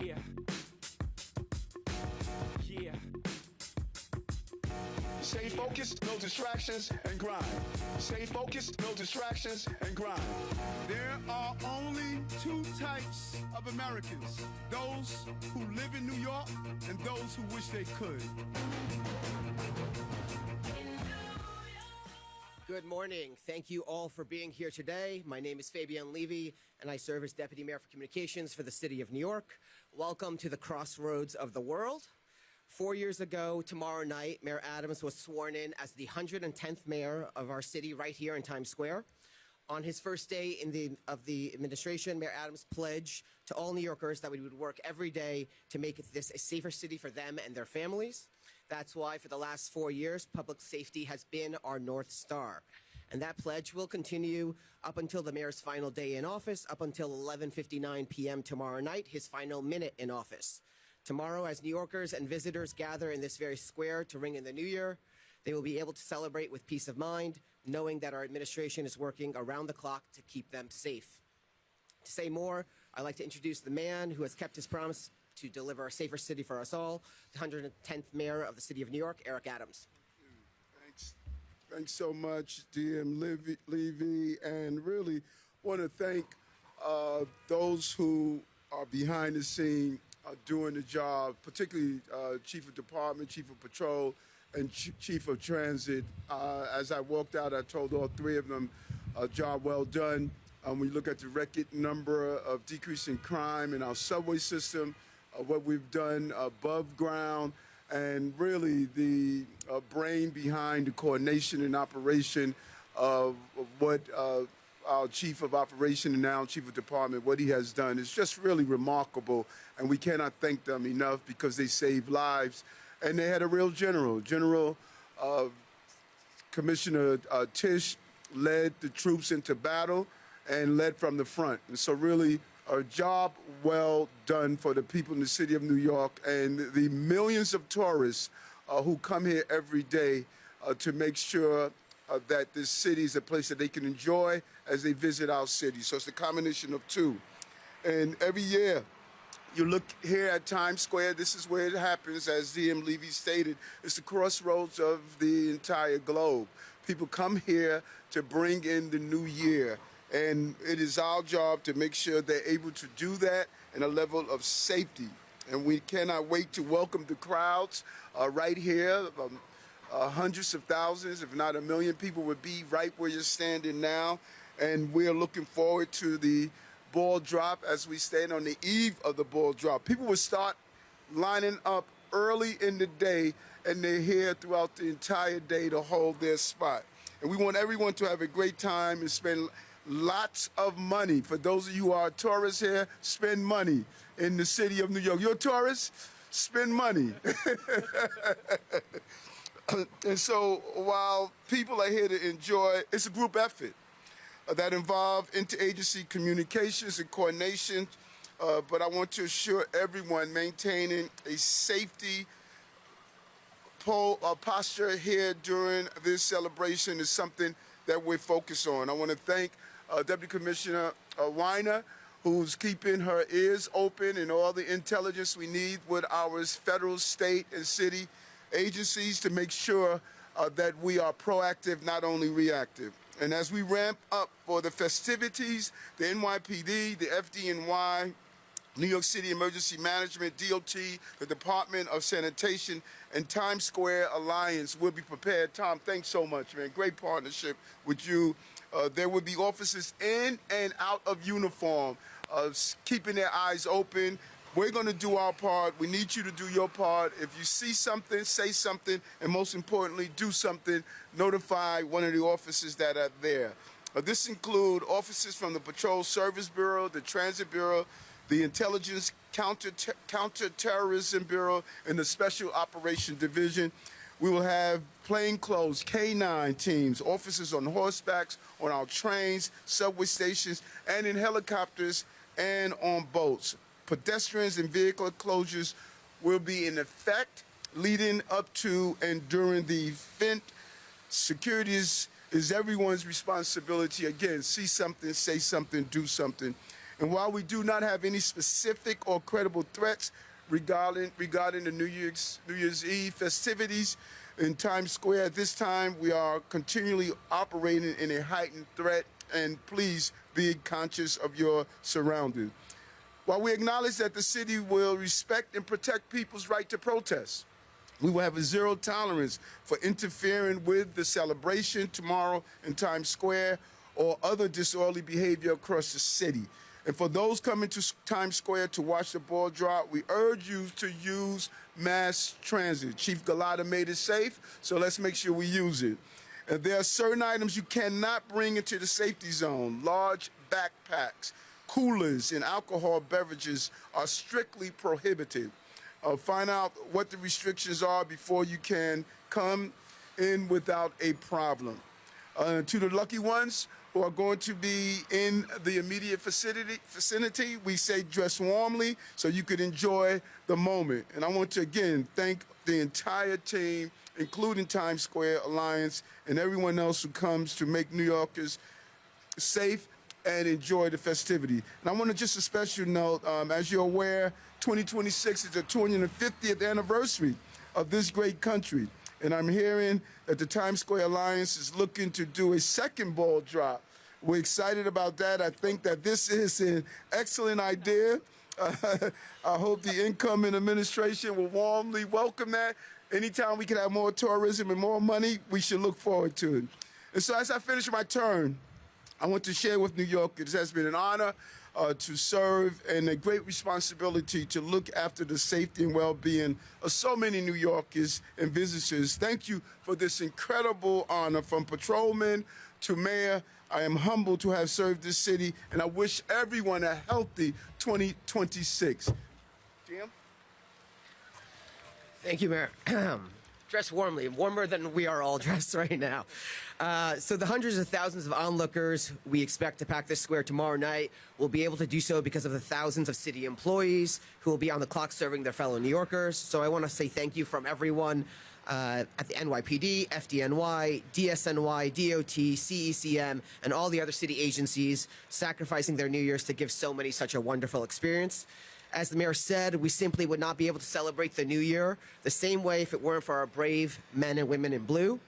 Yeah. Yeah. Stay focused, no distractions, and grind. Stay focused, no distractions, and grind. There are only two types of Americans: those who live in New York and those who wish they could. Good morning. Thank you all for being here today. My name is Fabian Levy, and I serve as Deputy Mayor for Communications for the City of New York. Welcome to the crossroads of the world. 4 years ago, tomorrow night, Mayor Adams was sworn in as the 110th mayor of our city right here in Times Square. On his first day of the administration, Mayor Adams pledged to all New Yorkers that we would work every day to make this a safer city for them and their families. That's why for the last 4 years, public safety has been our North Star. And that pledge will continue up until the mayor's final day in office, up until 11:59 p.m. tomorrow night, his final minute in office. Tomorrow, as New Yorkers and visitors gather in this very square to ring in the new year, they will be able to celebrate with peace of mind, knowing that our administration is working around the clock to keep them safe. To say more, I'd like to introduce the man who has kept his promise to deliver a safer city for us all, the 110th mayor of the city of New York, Eric Adams. Thanks so much, DM Levy, and really want to thank those who are behind the scene doing the job, particularly Chief of Department, Chief of Patrol, and Chief of Transit. As I walked out, I told all three of them, job well done. When you look at the record number of decreasing crime in our subway system, what we've done above ground, and really the brain behind the coordination and operation of what our Chief of Operation and now Chief of Department, what he has done is just really remarkable, and we cannot thank them enough because they saved lives. And they had a real general. Commissioner Tisch led the troops into battle and led from the front. And so really a job well done for the people in the city of New York and the millions of tourists who come here every day to make sure that this city is a place that they can enjoy as they visit our city. So it's a combination of two. And every year, you look here at Times Square, this is where it happens, as DM Levy stated. It's the crossroads of the entire globe. People come here to bring in the new year. And it is our job to make sure they're able to do that in a level of safety. And we cannot wait to welcome the crowds right here. Hundreds of thousands, if not 1 million people would be right where you're standing now. And we're looking forward to the ball drop as we stand on the eve of the ball drop. People will start lining up early in the day, and they're here throughout the entire day to hold their spot. And we want everyone to have a great time and spend lots of money. For those of you who are tourists here, spend money in the city of New York. You're a tourist? Spend money. And so while people are here to enjoy, it's a group effort that involves interagency communications and coordination. But I want to assure everyone maintaining a safety posture here during this celebration is something that we're focused on. I want to thank Deputy Commissioner Weiner, who's keeping her ears open and all the intelligence we need with our federal, state, and city agencies to make sure that we are proactive, not only reactive. And as we ramp up for the festivities, the NYPD, the FDNY, New York City Emergency Management, DOT, the Department of Sanitation, and Times Square Alliance will be prepared. Tom, thanks so much, man. Great partnership with you. There will be officers in and out of uniform, keeping their eyes open. We're going to do our part. We need you to do your part. If you see something, say something, and most importantly, do something. Notify one of the officers that are there. This includes officers from the Patrol Service Bureau, the Transit Bureau, the Intelligence Counterterrorism Bureau, and the Special Operations Division. We will have plainclothes, K-9 teams, officers on horsebacks, on our trains, subway stations, and in helicopters and on boats. Pedestrians and vehicle closures will be in effect leading up to and during the event. Security is everyone's responsibility. Again, see something, say something, do something. And while we do not have any specific or credible threats regarding the New Year's Eve festivities in Times Square, at this time we are continually operating in a heightened threat, and please be conscious of your surroundings. While we acknowledge that the city will respect and protect people's right to protest, we will have a zero tolerance for interfering with the celebration tomorrow in Times Square or other disorderly behavior across the city. And for those coming to Times Square to watch the ball drop, we urge you to use mass transit. Chief Galata made it safe, so let's make sure we use it. And there are certain items you cannot bring into the safety zone. Large backpacks, coolers, and alcohol beverages are strictly prohibited. Find out what the restrictions are before you can come in without a problem. To the lucky ones who are going to be in the immediate vicinity, we say dress warmly so you could enjoy the moment. And I want to again thank the entire team, including Times Square Alliance and everyone else who comes to make New Yorkers safe and enjoy the festivity. And I want to just a special note, as you're aware, 2026 is the 250th anniversary of this great country. And I'm hearing that the Times Square Alliance is looking to do a second ball drop. We're excited about that. I think that this is an excellent idea. I hope the incoming administration will warmly welcome that. Anytime we can have more tourism and more money, we should look forward to it. And so as I finish my turn, I want to share with New Yorkers it has been an honor to serve and a great responsibility to look after the safety and well-being of so many New Yorkers and visitors. Thank you for this incredible honor. From patrolman to mayor, I am humbled to have served this city, and I wish everyone a healthy 2026. Jim? Thank you, Mayor. Dress warmly, warmer than we are all dressed right now. So the hundreds of thousands of onlookers we expect to pack this square tomorrow night will be able to do so because of the thousands of city employees who will be on the clock serving their fellow New Yorkers. So I want to say thank you from everyone at the NYPD, FDNY, DSNY, DOT, CECM, and all the other city agencies sacrificing their New Year's to give so many such a wonderful experience. As the mayor said, we simply would not be able to celebrate the new year the same way if it weren't for our brave men and women in blue.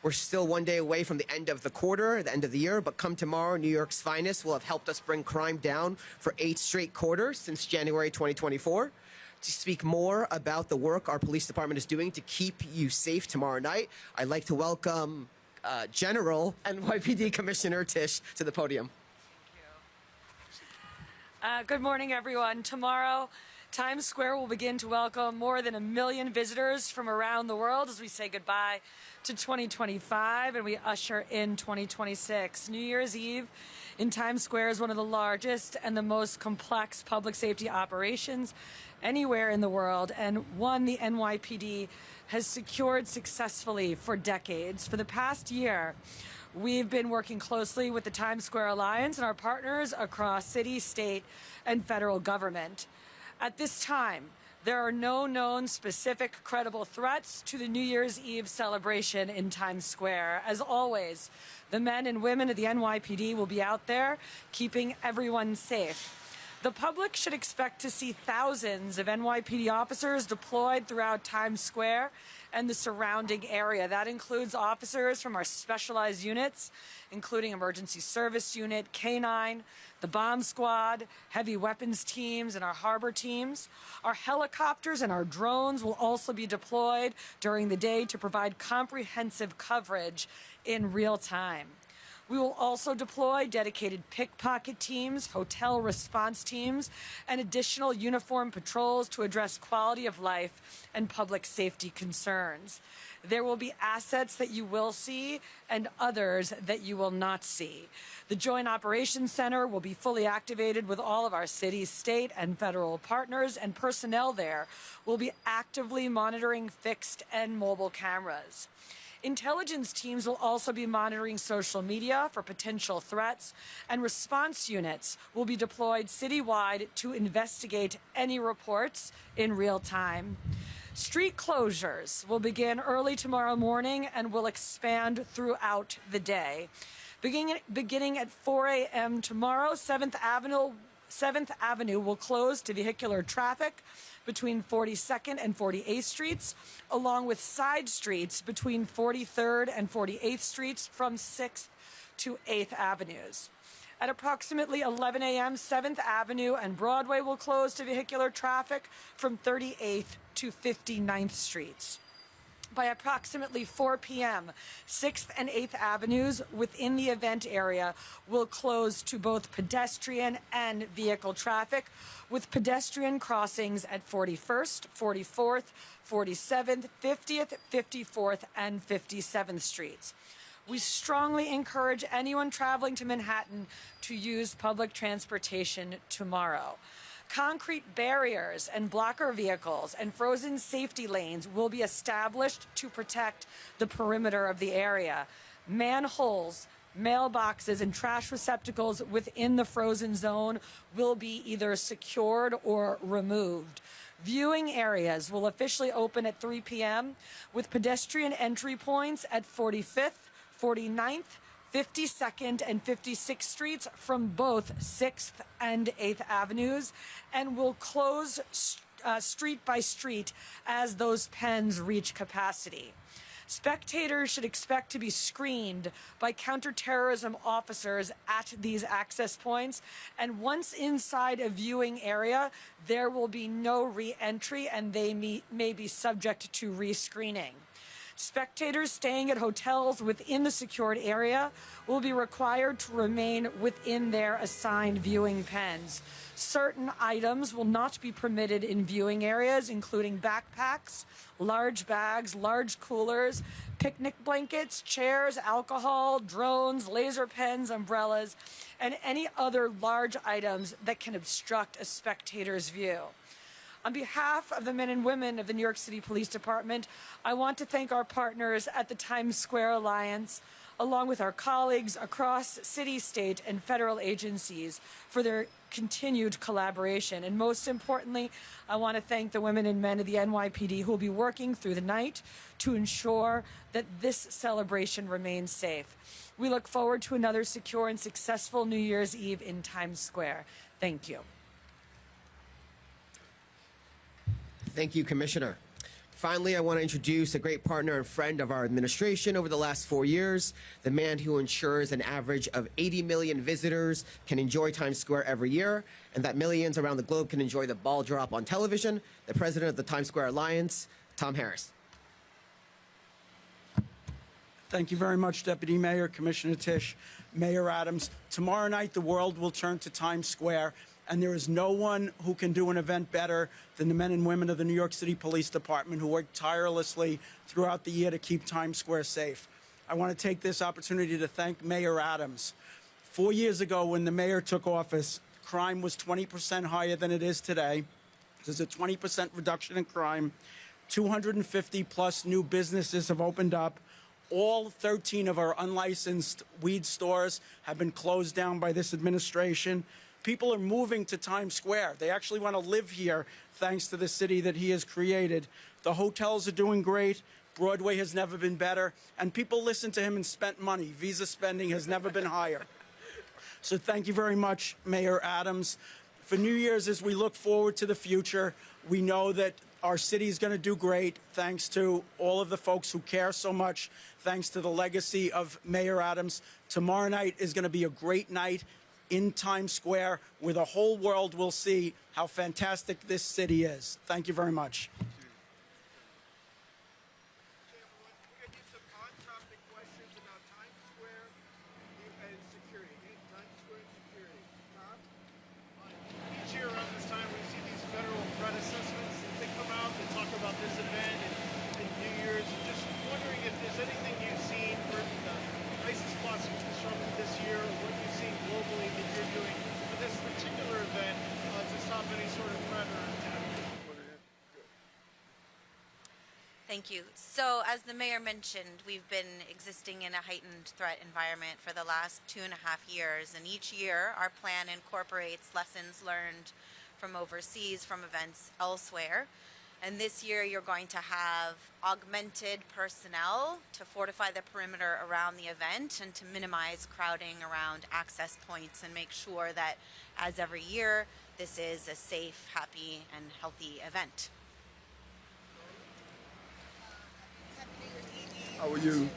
We're still one day away from the end of the quarter, the end of the year, but come tomorrow, New York's finest will have helped us bring crime down for 8 straight quarters since January 2024. To speak more about the work our police department is doing to keep you safe tomorrow night, I'd like to welcome General NYPD Commissioner Tish to the podium. Good morning, everyone. Tomorrow, Times Square will begin to welcome more than 1 million visitors from around the world as we say goodbye to 2025 and we usher in 2026. New Year's Eve in Times Square is one of the largest and the most complex public safety operations anywhere in the world, and one the NYPD has secured successfully for decades. For the past year, we've been working closely with the Times Square Alliance and our partners across city, state, and federal government. At this time, there are no known specific credible threats to the New Year's Eve celebration in Times Square. As always, the men and women of the NYPD will be out there keeping everyone safe. The public should expect to see thousands of NYPD officers deployed throughout Times Square and the surrounding area. That includes officers from our specialized units, including Emergency Service Unit, K-9, the Bomb Squad, heavy weapons teams, and our harbor teams. Our helicopters and our drones will also be deployed during the day to provide comprehensive coverage in real time. We will also deploy dedicated pickpocket teams, hotel response teams, and additional uniformed patrols to address quality of life and public safety concerns. There will be assets that you will see and others that you will not see. The Joint Operations Center will be fully activated with all of our city, state, and federal partners, and personnel there will be actively monitoring fixed and mobile cameras. Intelligence teams will also be monitoring social media for potential threats, and response units will be deployed citywide to investigate any reports in real time. Street closures will begin early tomorrow morning and will expand throughout the day. Beginning at 4 a.m. tomorrow, 7th 7th Avenue will close to vehicular traffic between 42nd and 48th Streets, along with side streets between 43rd and 48th Streets from 6th to 8th Avenues. At approximately 11 a.m., 7th Avenue and Broadway will close to vehicular traffic from 38th to 59th Streets. By approximately 4 p.m., 6th and 8th Avenues within the event area will close to both pedestrian and vehicle traffic, with pedestrian crossings at 41st, 44th, 47th, 50th, 54th, and 57th Streets. We strongly encourage anyone traveling to Manhattan to use public transportation tomorrow. Concrete barriers and blocker vehicles and frozen safety lanes will be established to protect the perimeter of the area. Manholes, mailboxes, and trash receptacles within the frozen zone will be either secured or removed. Viewing areas will officially open at 3 p.m. with pedestrian entry points at 45th, 49th, 52nd and 56th Streets from both 6th and 8th Avenues, and will close street by street as those pens reach capacity. Spectators should expect to be screened by counterterrorism officers at these access points, and once inside a viewing area, there will be no re-entry and they may be subject to rescreening. Spectators staying at hotels within the secured area will be required to remain within their assigned viewing pens. Certain items will not be permitted in viewing areas, including backpacks, large bags, large coolers, picnic blankets, chairs, alcohol, drones, laser pens, umbrellas, and any other large items that can obstruct a spectator's view. On behalf of the men and women of the New York City Police Department, I want to thank our partners at the Times Square Alliance, along with our colleagues across city, state, and federal agencies for their continued collaboration. And most importantly, I want to thank the women and men of the NYPD who will be working through the night to ensure that this celebration remains safe. We look forward to another secure and successful New Year's Eve in Times Square. Thank you. Thank you, Commissioner. Finally, I want to introduce a great partner and friend of our administration over the last 4 years, the man who ensures an average of 80 million visitors can enjoy Times Square every year, and that millions around the globe can enjoy the ball drop on television, the president of the Times Square Alliance, Tom Harris. Thank you very much, Deputy Mayor, Commissioner Tisch, Mayor Adams. Tomorrow night, the world will turn to Times Square, and there is no one who can do an event better than the men and women of the New York City Police Department who work tirelessly throughout the year to keep Times Square safe. I want to take this opportunity to thank Mayor Adams. 4 years ago, when the mayor took office, crime was 20% higher than it is today. There's a 20% reduction in crime. 250-plus new businesses have opened up. All 13 of our unlicensed weed stores have been closed down by this administration. People are moving to Times Square. They actually want to live here thanks to the city that he has created. The hotels are doing great. Broadway has never been better. And people listen to him and spent money. Visa spending has never been higher. So thank you very much, Mayor Adams. For New Year's, as we look forward to the future, we know that our city is going to do great thanks to all of the folks who care so much, thanks to the legacy of Mayor Adams. Tomorrow night is going to be a great night in Times Square, where the whole world will see how fantastic this city is. Thank you very much. We're going to do some on-topic questions about Times Square and security. Times Square and security. Tom? Each year around this time, we see these federal threat assessments. They come out, they talk about this event and New Year's. Just wondering if there's anything you've seen where the ISIS plots disrupted this year, or what you've seen globally that you're doing for this particular event to stop any sort of threat or attack. Thank you. So, as the mayor mentioned, we've been existing in a heightened threat environment for the last 2.5 years, and each year our plan incorporates lessons learned from overseas, from events elsewhere. And this year you're going to have augmented personnel to fortify the perimeter around the event and to minimize crowding around access points and make sure that, as every year, this is a safe, happy, and healthy event. Happy New Year's Eve. How are you?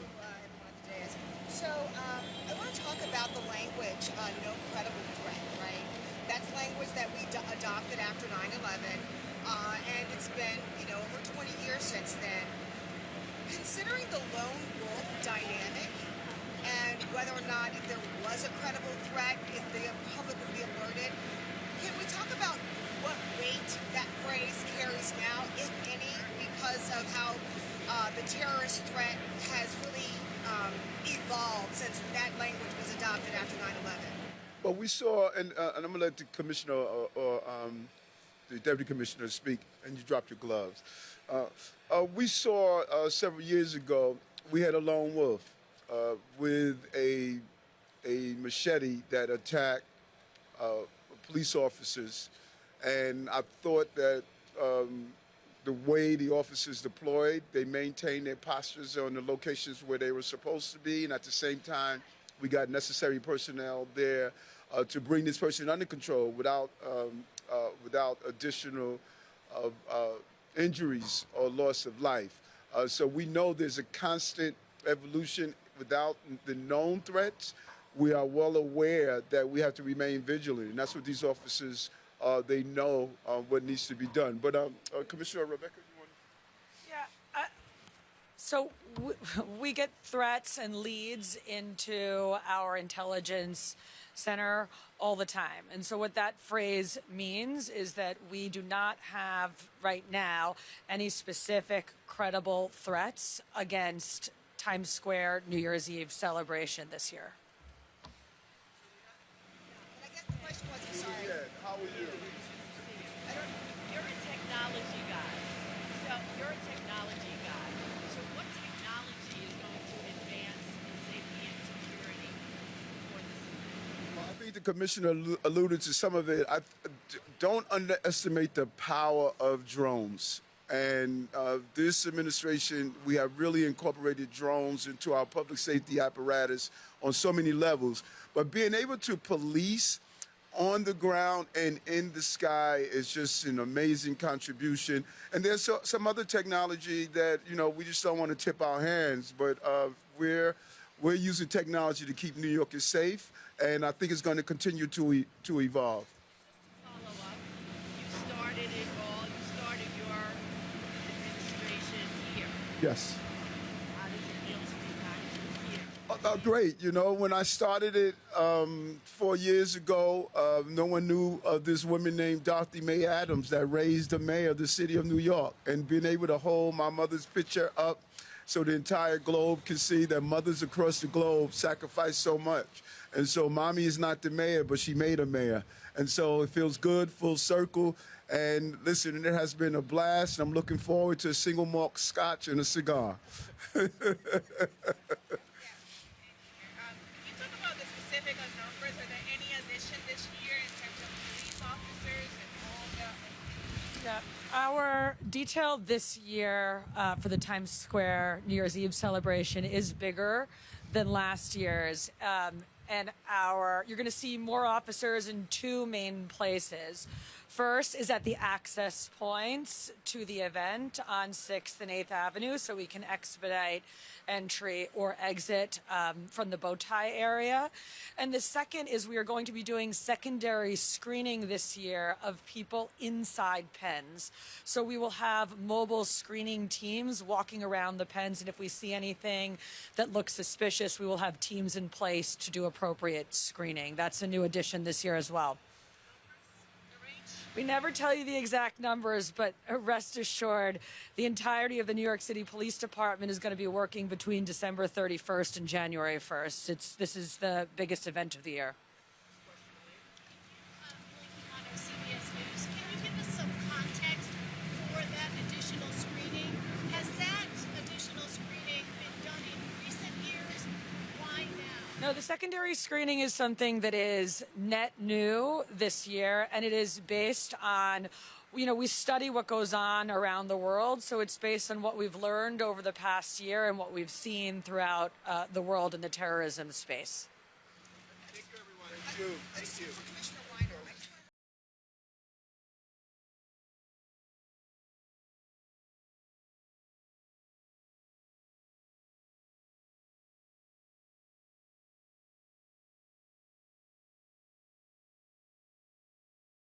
So I want to talk about the language, no credible threat, right? That's language that we adopted after 9/11, and it's been, over 20 years since then. Considering the lone wolf dynamic and whether or not if there was a credible threat, if the public would be alerted, can we talk about what weight that phrase carries now, if any, because of how the terrorist threat has really evolved since that language was adopted after 9/11? Well, we saw, and I'm going to let the commissioner or the deputy commissioner speak, and you dropped your gloves. We saw several years ago, we had a lone wolf with a machete that attacked police officers, and I thought that the way the officers deployed, they maintained their postures on the locations where they were supposed to be, and at the same time, we got necessary personnel there to bring this person under control without additional injuries or loss of life. So we know there's a constant evolution without the known threats. We are well aware that we have to remain vigilant, and that's what these officers, they know what needs to be done. But Commissioner Rebecca, you want to? Yeah. So we get threats and leads into our intelligence center all the time. And so what that phrase means is that we do not have right now any specific credible threats against Times Square New Year's Eve celebration this year. And I guess the question was, I'm sorry. Yeah, how are you? You're a technology guy. So you're a technology guy. So what technology is going to advance safety and security for this event? Well, I think the commissioner alluded to some of it. Don't underestimate the power of drones. And this administration, we have really incorporated drones into our public safety apparatus on so many levels. But being able to police on the ground and in the sky is just an amazing contribution. And there's some other technology that, we just don't want to tip our hands. But we're using technology to keep New Yorkers safe. And I think it's going to continue to evolve. Follow up. You started it all. You started your administration here. Yes. How does it feel to be back here? Great. When I started it 4 years ago, no one knew of this woman named Dorothy Mae Adams that raised the mayor of the city of New York. And being able to hold my mother's picture up so the entire globe can see that mothers across the globe sacrificed so much. And so mommy is not the mayor, but she made a mayor. And so it feels good, full circle. And listen, it has been a blast. I'm looking forward to a single malt scotch and a cigar. Can you talk about the specific numbers? Are there any addition this year in terms of police officers and all the? Yeah. Our detail this year for the Times Square New Year's Eve celebration is bigger than last year's. And you're going to see more officers in two main places. First is at the access points to the event on 6th and 8th Avenue, so we can expedite entry or exit from the bow tie area. And the second is we are going to be doing secondary screening this year of people inside pens. So we will have mobile screening teams walking around the pens, and if we see anything that looks suspicious, we will have teams in place to do appropriate screening. That's a new addition this year as well. We never tell you the exact numbers, but rest assured, the entirety of the New York City Police Department is going to be working between December 31st and January 1st. This is the biggest event of the year. CBS News. Can you give us some context for that additional screening? Has that additional screening been done in recent years? Why now? No, the secondary screening is something that is net new this year, and it is based on, we study what goes on around the world, so it's based on what we've learned over the past year and what we've seen throughout the world in the terrorism space. Thank you, everyone. Thank you.